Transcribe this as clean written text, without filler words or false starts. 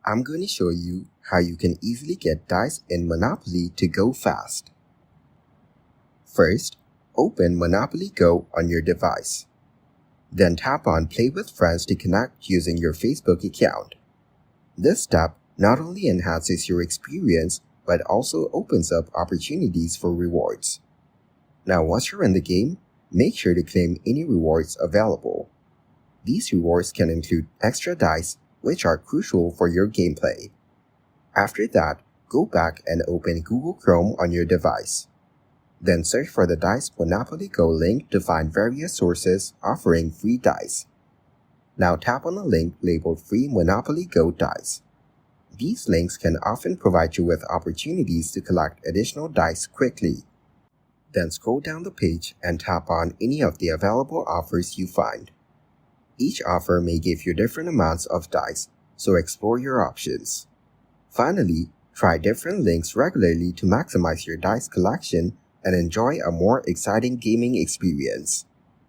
I'm going to show you how you can easily get dice in Monopoly to go fast. First, open Monopoly Go on your device. Then tap on Play with Friends to connect using your Facebook account. This step not only enhances your experience, but also opens up opportunities for rewards. Now once you're in the game, make sure to claim any rewards available. These rewards can include extra dice, which are crucial for your gameplay. After that, go back and open Google Chrome on your device. Then search for the Dice Monopoly Go link to find various sources offering free dice. Now tap on the link labeled Free Monopoly Go Dice. These links can often provide you with opportunities to collect additional dice quickly. Then scroll down the page and tap on any of the available offers you find. Each offer may give you different amounts of dice, so explore your options. Finally, try different links regularly to maximize your dice collection and enjoy a more exciting gaming experience.